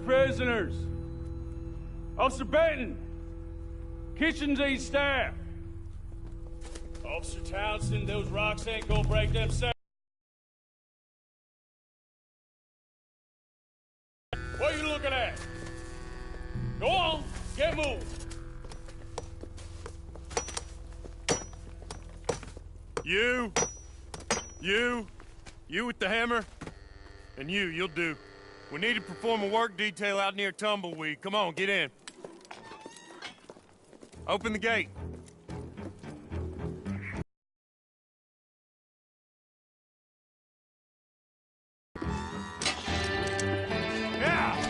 prisoners. Officer Benton, kitchens aid staff. Officer Townsend, those rocks ain't gonna break them safe. What are you looking at? Go on, get moving. You with the hammer, and you'll do. We need to perform a work detail out near Tumbleweed. Come on, get in. Open the gate. Yeah!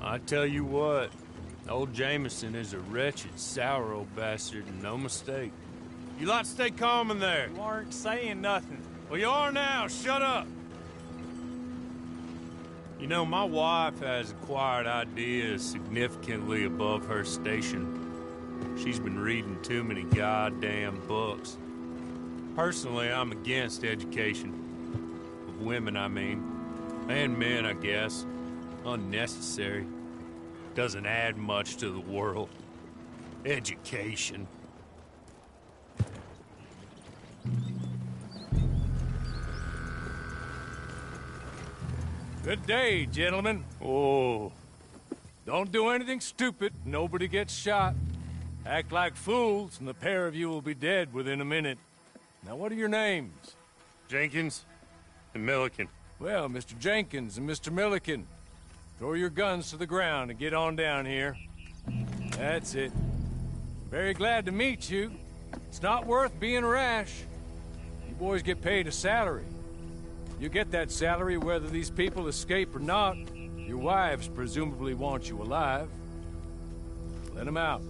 I tell you what, old Jameson is a wretched, sour old bastard, and no mistake. You lot stay calm in there. You aren't saying nothing. Well, you are now. Shut up. You know, my wife has acquired ideas significantly above her station. She's been reading too many goddamn books. Personally, I'm against education. Of women, I mean. And men, I guess. Unnecessary. Doesn't add much to the world. Education. Good day, gentlemen. Oh. Don't do anything stupid. Nobody gets shot. Act like fools, and the pair of you will be dead within a minute. Now, what are your names? Jenkins and Milliken. Well, Mr. Jenkins and Mr. Milliken, throw your guns to the ground and get on down here. That's it. Very glad to meet you. It's not worth being rash. You boys get paid a salary. You get that salary whether these people escape or not. Your wives presumably want you alive. Let them out.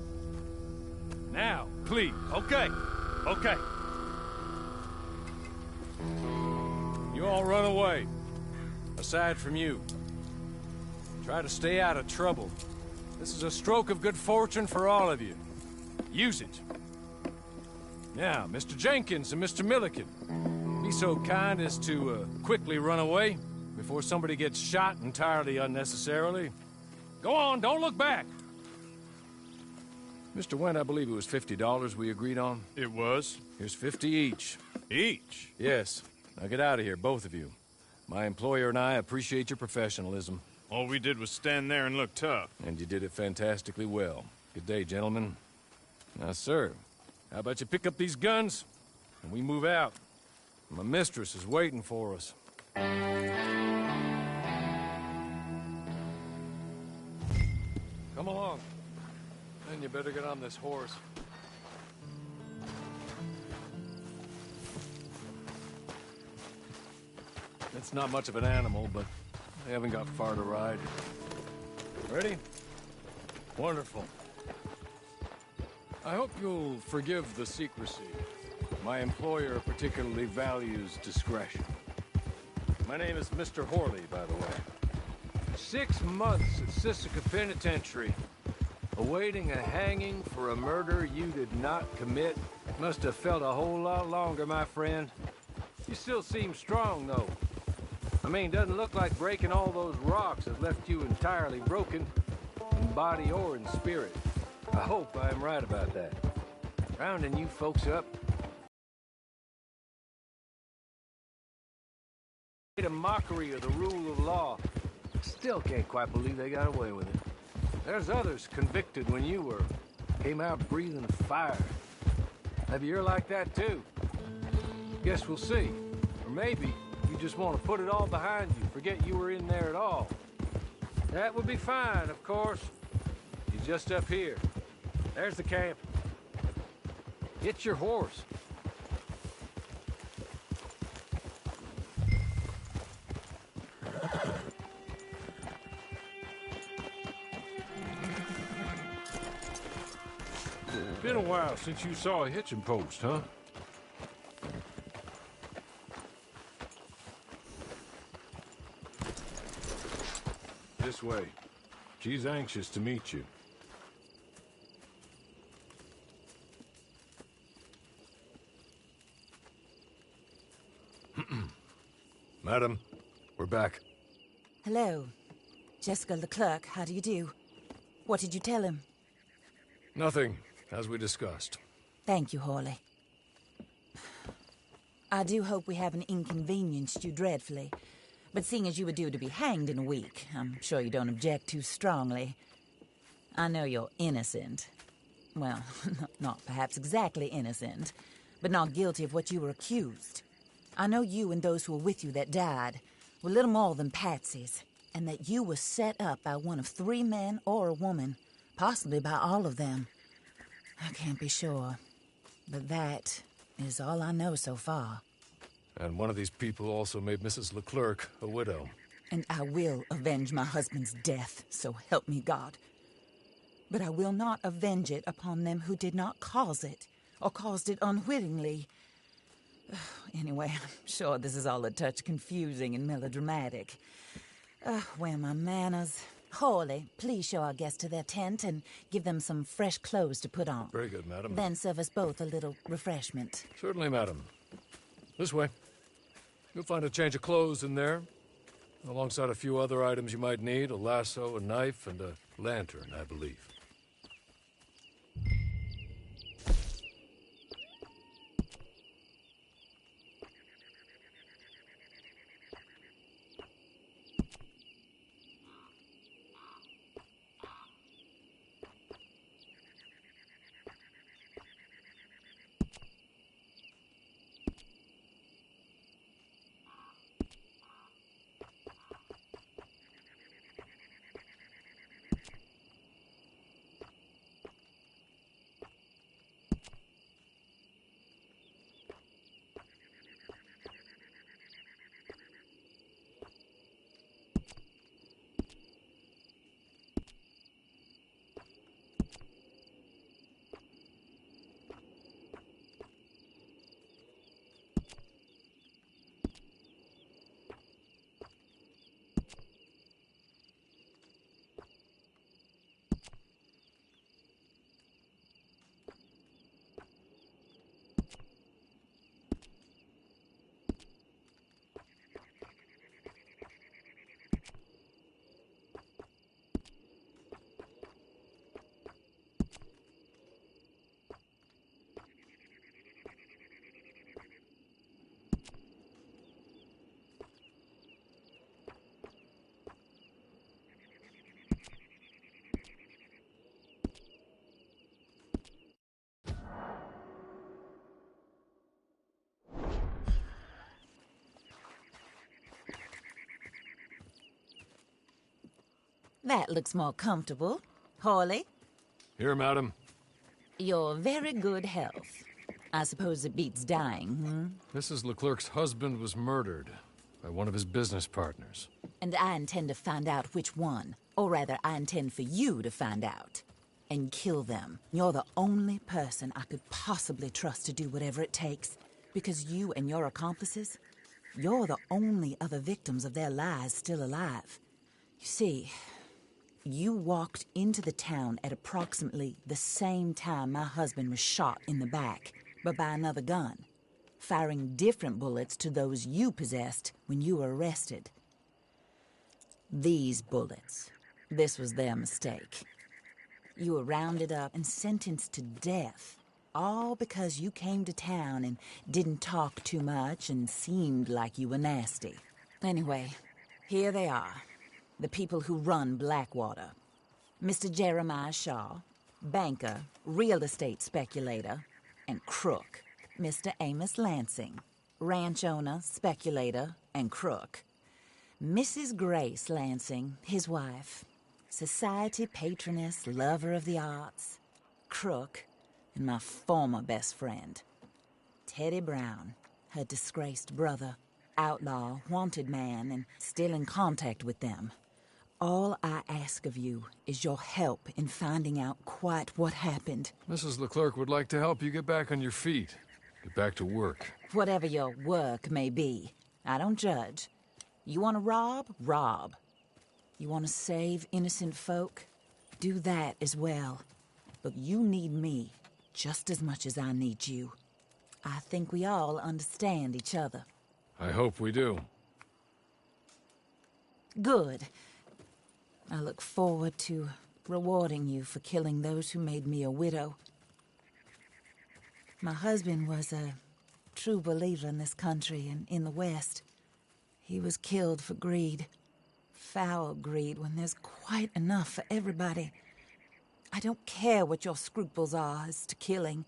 Now, please. Okay. You all run away. Aside from you. Try to stay out of trouble. This is a stroke of good fortune for all of you. Use it. Now, Mr. Jenkins and Mr. Milliken, be so kind as to quickly run away before somebody gets shot entirely unnecessarily. Go on, don't look back. Mr. Wendt, I believe it was $50 we agreed on. It was. Here's 50 each. Each? Yes. Now get out of here, both of you. My employer and I appreciate your professionalism. All we did was stand there and look tough. And you did it fantastically well. Good day, gentlemen. Now, sir, how about you pick up these guns, and we move out? My mistress is waiting for us. Come along. Then you better get on this horse. It's not much of an animal, but they haven't got far to ride. Ready? Wonderful. I hope you'll forgive the secrecy. My employer particularly values discretion. My name is Mr. Horley, by the way. 6 months at Sisika Penitentiary, awaiting a hanging for a murder you did not commit. Must have felt a whole lot longer, my friend. You still seem strong, though. I mean, doesn't look like breaking all those rocks has left you entirely broken, in body or in spirit. I hope I'm right about that. Rounding you folks up, made a mockery of the rule of law. Still can't quite believe they got away with it. There's others convicted when you were. Came out breathing fire. Maybe you're like that too. Guess we'll see. Or maybe you just want to put it all behind you, forget you were in there at all. That would be fine, of course. You're just up here. There's the camp. Get your horse. Been a while since you saw a hitching post, huh? This way. She's anxious to meet you. Madam, we're back. Hello. Jessica Leclerc, how do you do? What did you tell him? Nothing, as we discussed. Thank you, Hawley. I do hope we haven't inconvenienced you dreadfully. But seeing as you were due to be hanged in a week, I'm sure you don't object too strongly. I know you're innocent. Well, not perhaps exactly innocent, but not guilty of what you were accused. I know you and those who were with you that died were little more than patsies, and that you were set up by one of 3 men or a woman, possibly by all of them. I can't be sure, but that is all I know so far. And one of these people also made Mrs. Leclerc a widow. And I will avenge my husband's death, so help me God. But I will not avenge it upon them who did not cause it, or caused it unwittingly. Anyway, I'm sure this is all a touch confusing and melodramatic. Where are my manners? Hawley, please show our guests to their tent and give them some fresh clothes to put on. Very good, madam. Then serve us both a little refreshment. Certainly, madam. This way. You'll find a change of clothes in there, alongside a few other items you might need, a lasso, a knife, and a lantern, I believe. That looks more comfortable. Hawley? Here, madam. You're very good health. I suppose it beats dying, Mrs. Leclerc's husband was murdered by one of his business partners. And I intend to find out which one. Or rather, I intend for you to find out. And kill them. You're the only person I could possibly trust to do whatever it takes. Because you and your accomplices, you're the only other victims of their lies still alive. You see, you walked into the town at approximately the same time my husband was shot in the back, but by another gun, firing different bullets to those you possessed when you were arrested. These bullets, this was their mistake. You were rounded up and sentenced to death, all because you came to town and didn't talk too much and seemed like you were nasty. Anyway, here they are. The people who run Blackwater. Mr. Jeremiah Shaw, banker, real estate speculator, and crook. Mr. Amos Lansing, ranch owner, speculator, and crook. Mrs. Grace Lansing, his wife, society patroness, lover of the arts, crook, and my former best friend. Teddy Brown, her disgraced brother, outlaw, wanted man, and still in contact with them. All I ask of you is your help in finding out quite what happened. Mrs. Leclerc would like to help you get back on your feet. Get back to work. Whatever your work may be, I don't judge. You want to rob? Rob. You want to save innocent folk? Do that as well. But you need me just as much as I need you. I think we all understand each other. I hope we do. Good. I look forward to rewarding you for killing those who made me a widow. My husband was a true believer in this country and in the West. He was killed for greed. Foul greed when there's quite enough for everybody. I don't care what your scruples are as to killing.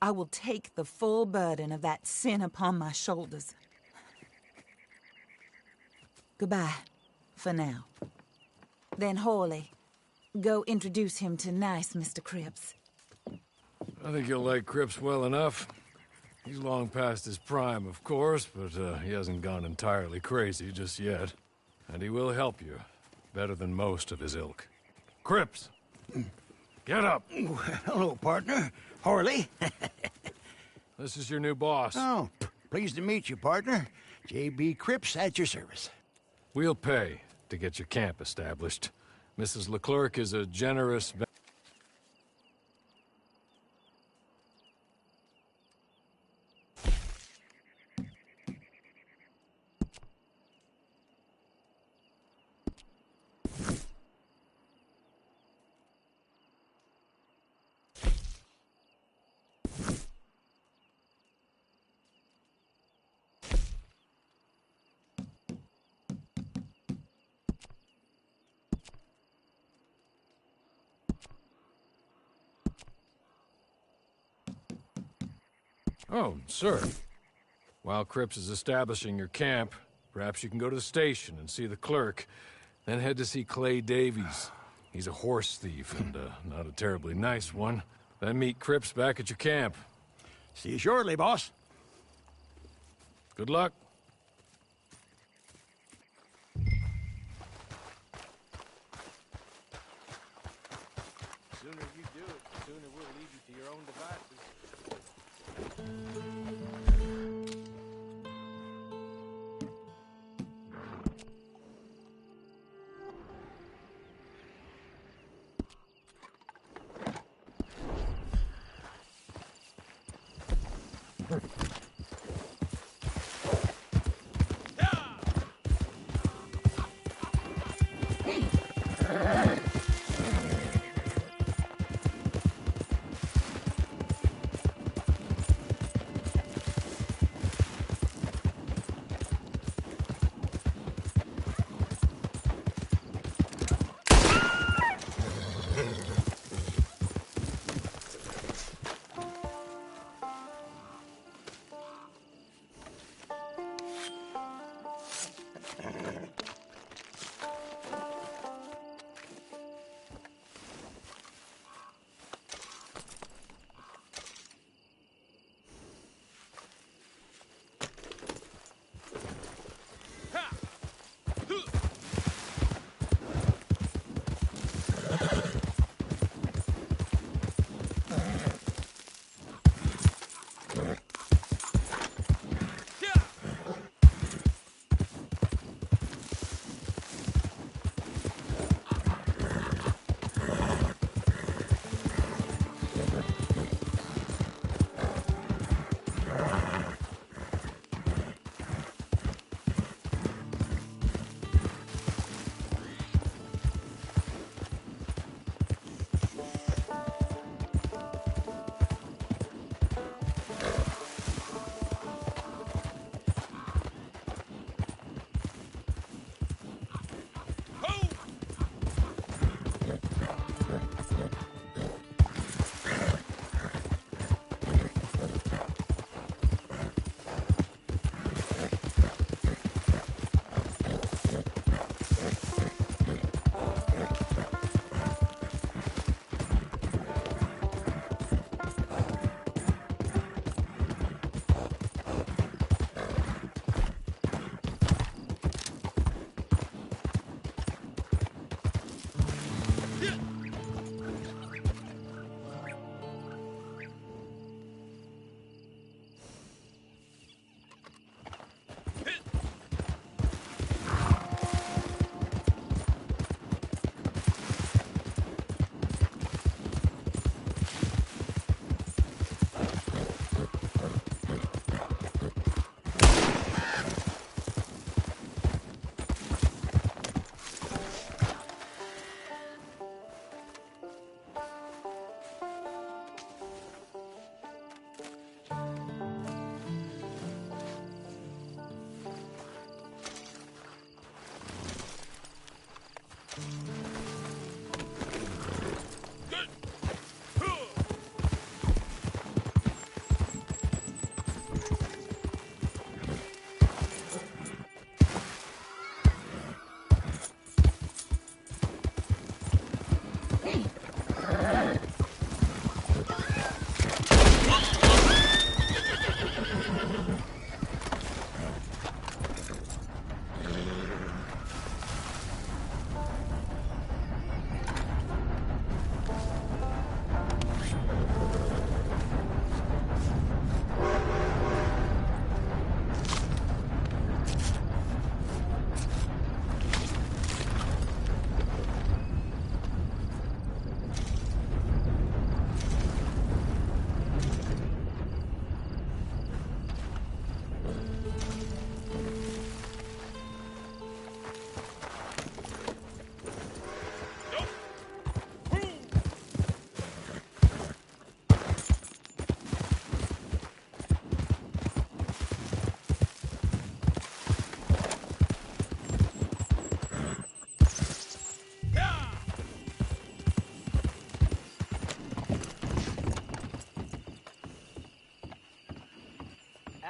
I will take the full burden of that sin upon my shoulders. Goodbye, for now. Then Hawley, go introduce him to nice Mr. Cripps. I think you'll like Cripps well enough. He's long past his prime, of course, but he hasn't gone entirely crazy just yet. And he will help you, better than most of his ilk. Cripps! Get up! Hello, partner. Hawley. This is your new boss. Oh, pleased to meet you, partner. J.B. Cripps at your service. We'll pay to get your camp established. Mrs. Leclerc is a generous... Oh, sir. While Cripps is establishing your camp, perhaps you can go to the station and see the clerk, then head to see Clay Davies. He's a horse thief, and not a terribly nice one. Then meet Cripps back at your camp. See you shortly, boss. Good luck. The sooner you do it, the sooner we'll leave you to your own devices.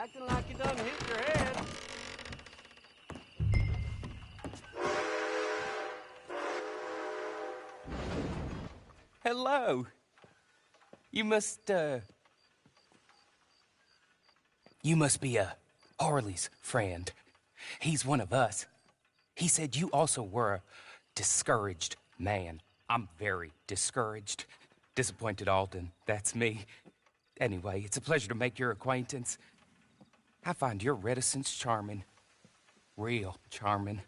Acting like you done hit your head. Hello. You must be Harley's friend. He's one of us. He said you also were a discouraged man. I'm very discouraged. Disappointed Alden, that's me. Anyway, it's a pleasure to make your acquaintance. I find your reticence charming. Real charming.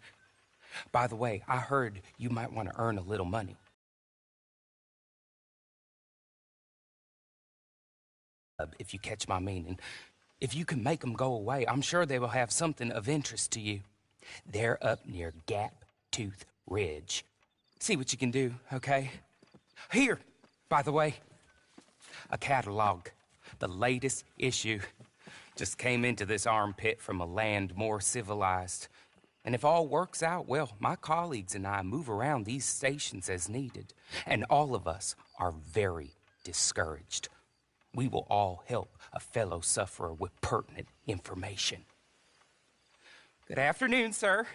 By the way, I heard you might want to earn a little money. If you catch my meaning. If you can make them go away, I'm sure they will have something of interest to you. They're up near Gap Tooth Ridge. See what you can do, okay? Here, by the way, a catalog. The latest issue. Just came into this armpit from a land more civilized. And if all works out, well, my colleagues and I move around these stations as needed. And all of us are very discouraged. We will all help a fellow sufferer with pertinent information. Good afternoon, sir.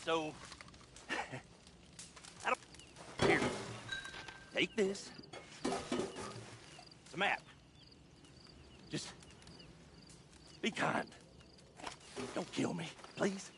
So, I don't... Here, take this. It's a map. Just be kind. Don't kill me, please.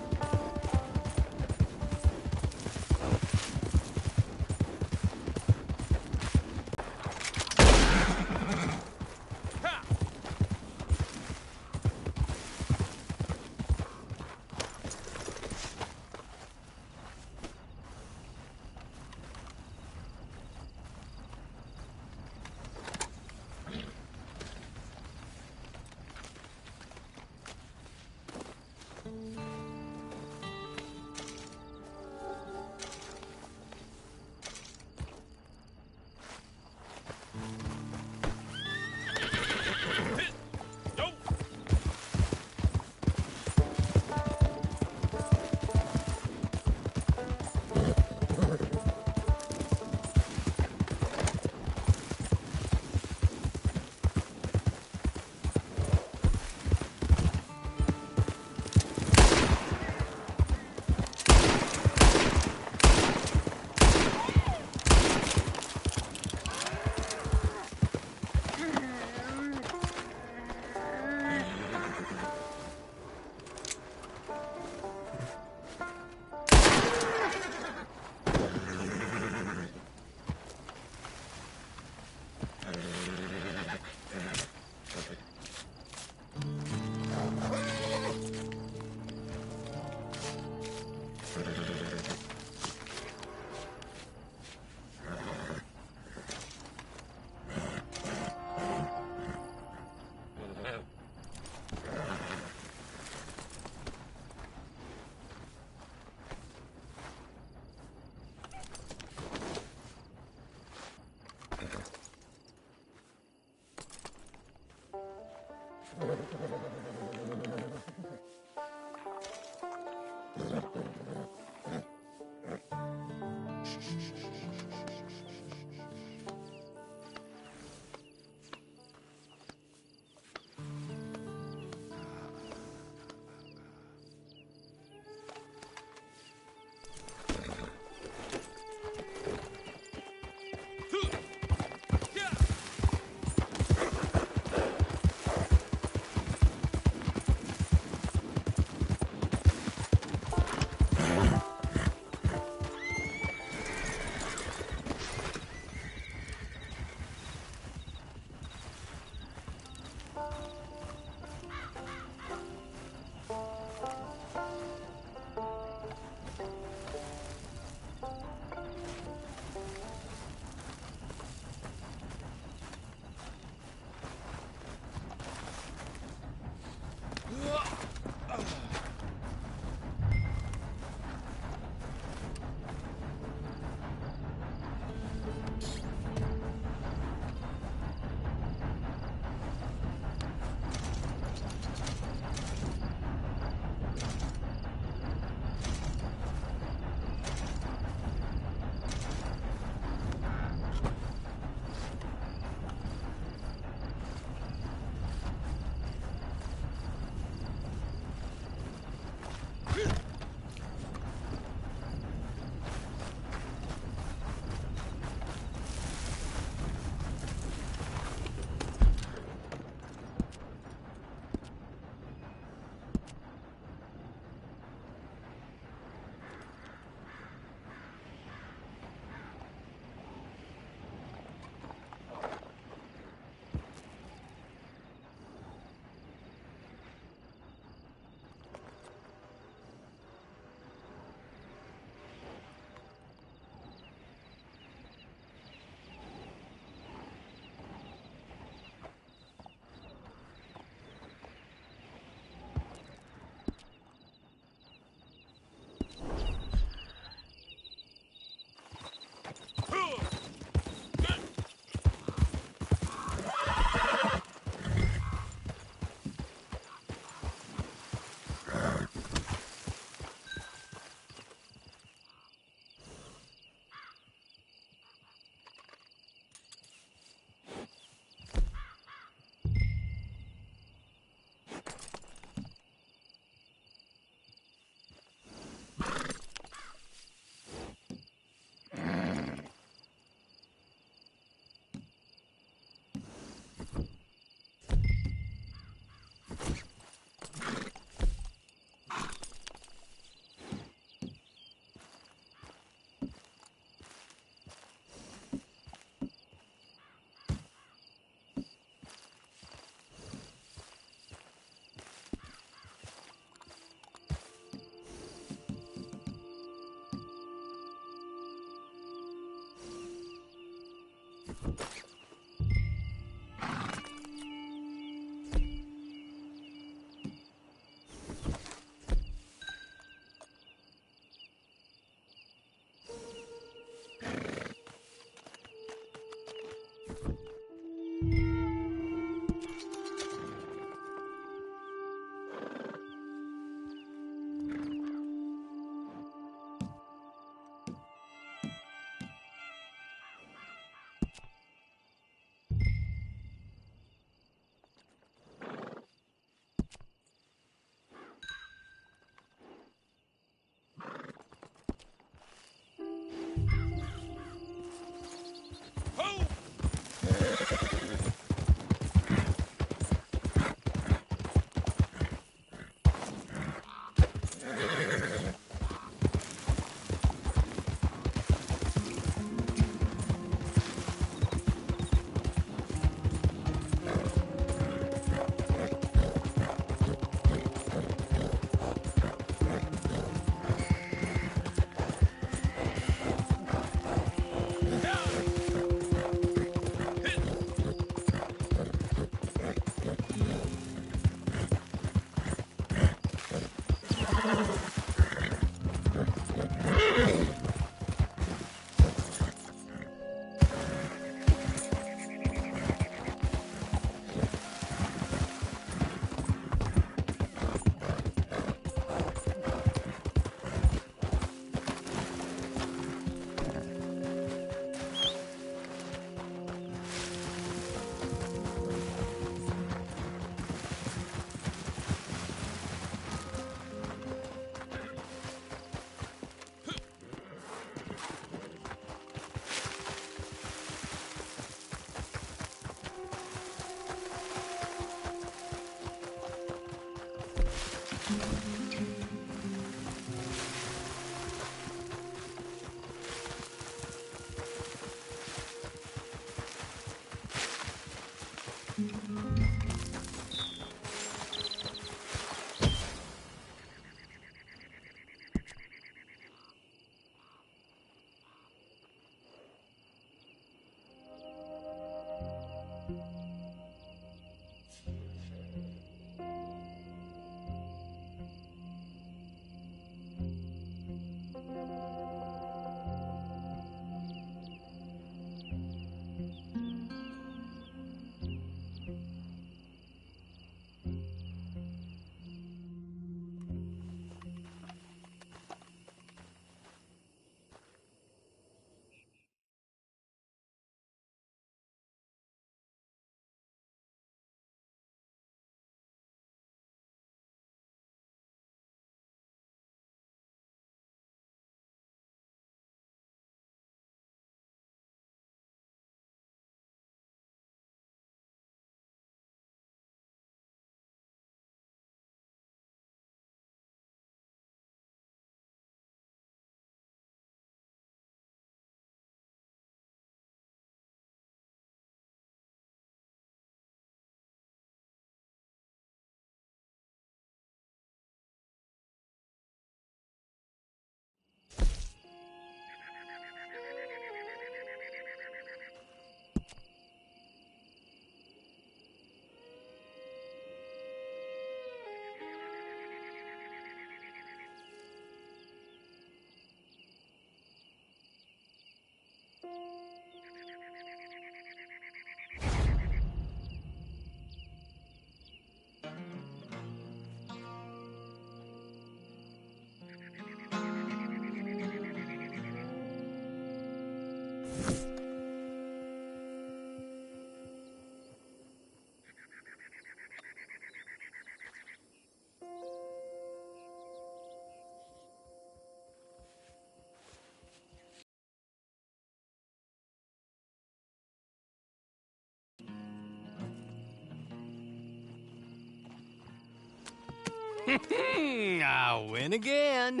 I win again.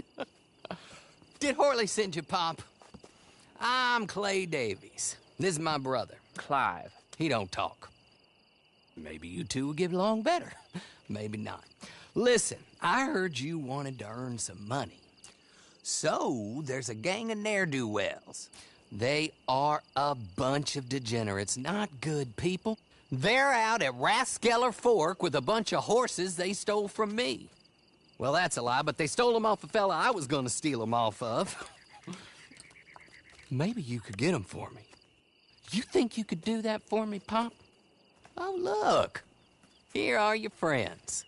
Did Horley send you, Pop? I'm Clay Davies. This is my brother, Clive. He don't talk. Maybe you two will get along better. Maybe not. Listen, I heard you wanted to earn some money. So, there's a gang of ne'er-do-wells. They are a bunch of degenerates, not good people. They're out at Raskeller Fork with a bunch of horses they stole from me. Well, that's a lie, but they stole them off a fella I was gonna steal them off of. Maybe you could get them for me. You think you could do that for me, Pop? Oh, look. Here are your friends.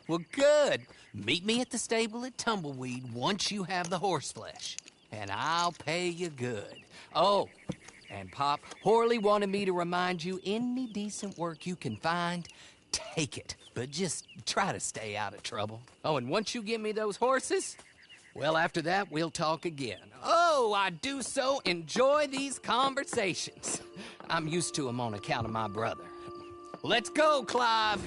Well, good. Meet me at the stable at Tumbleweed once you have the horse flesh, and I'll pay you good. Oh, and Pop, Horley wanted me to remind you, any decent work you can find, take it. But just try to stay out of trouble. Oh, and once you give me those horses, well, after that, we'll talk again. Oh, I do so enjoy these conversations. I'm used to them on account of my brother. Let's go, Clive.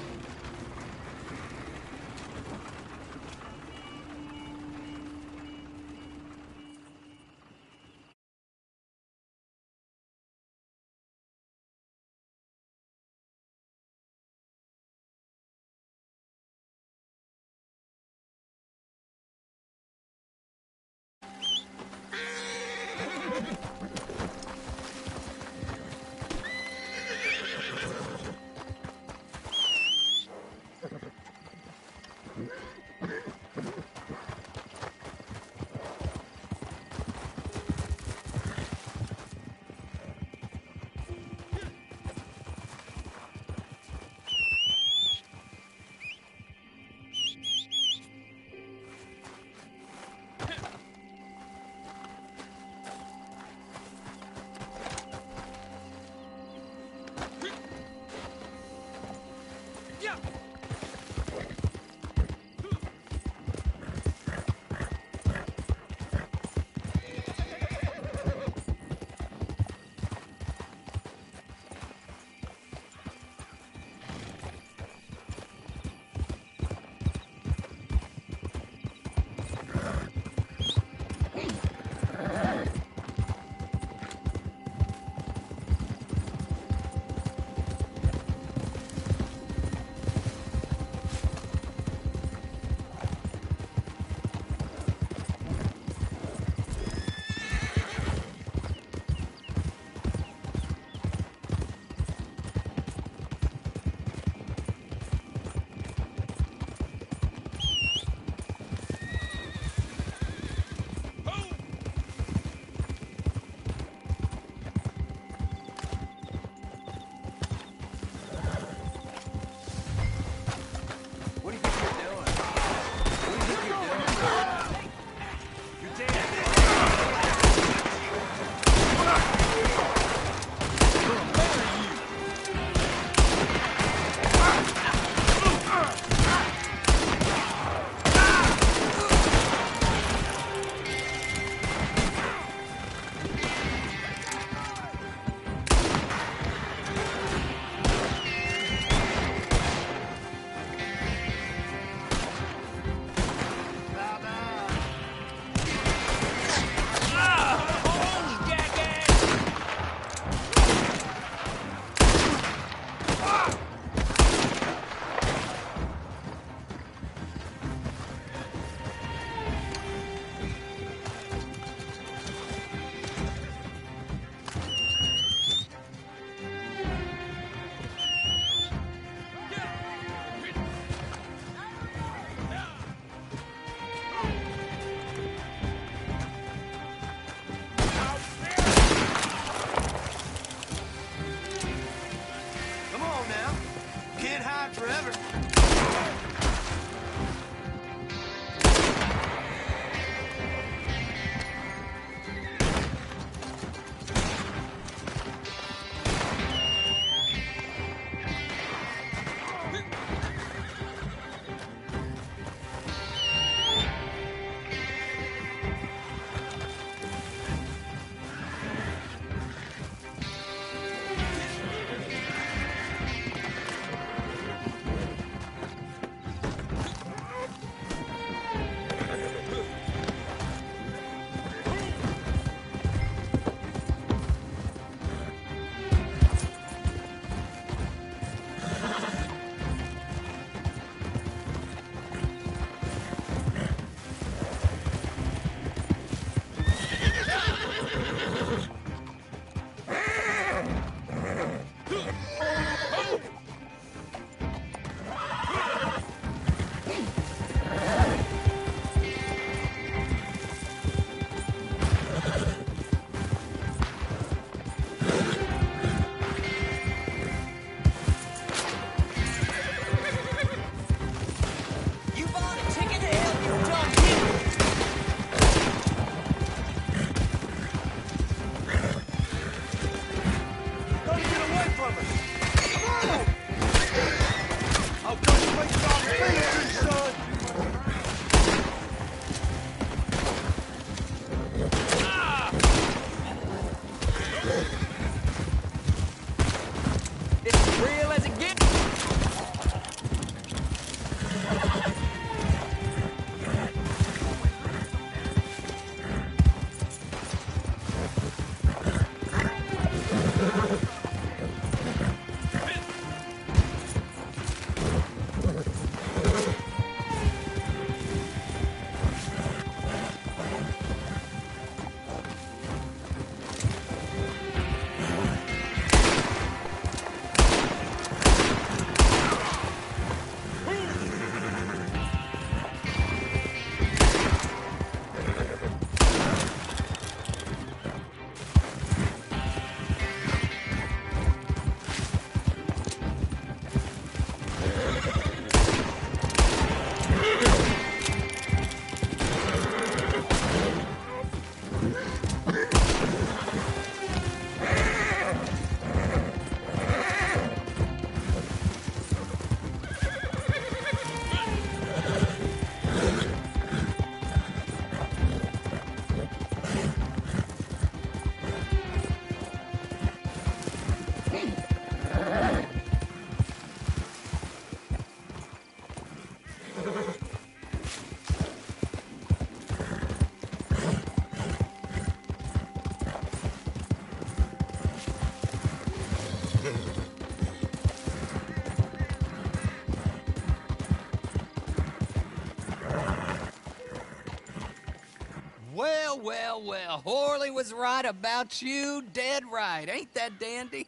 Well, Horley was right about you, dead right. Ain't that dandy?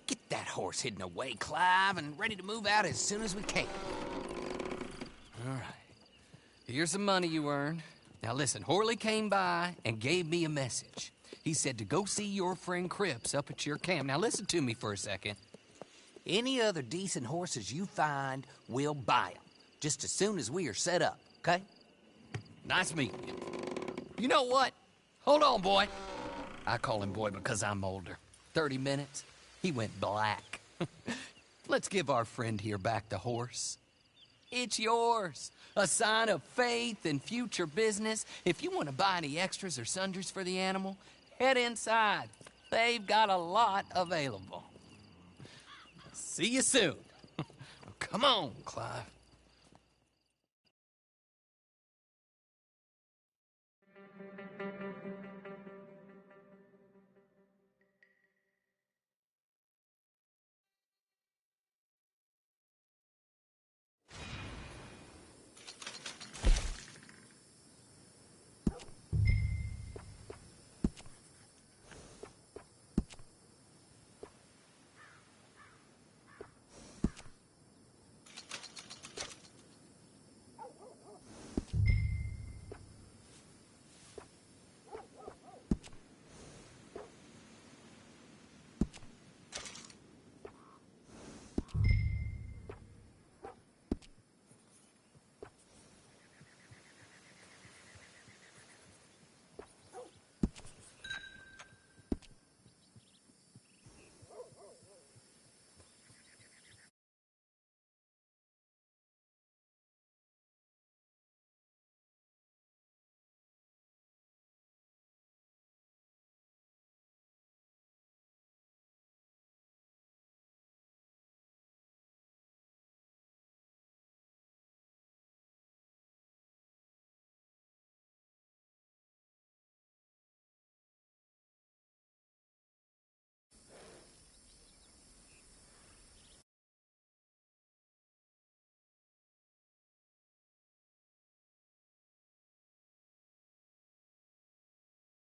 Get that horse hidden away, Clive, and ready to move out as soon as we can. All right. Here's the money you earned. Now listen, Horley came by and gave me a message. He said to go see your friend Cripps up at your camp. Now listen to me for a second. Any other decent horses you find, we'll buy them. Just as soon as we are set up, okay? Nice meeting you. You know what? Hold on, boy. I call him boy because I'm older. 30 minutes, he went black. Let's give our friend here back the horse. It's yours. A sign of faith and future business. If you want to buy any extras or sundries for the animal, head inside. They've got a lot available. See you soon. Come on, Clive.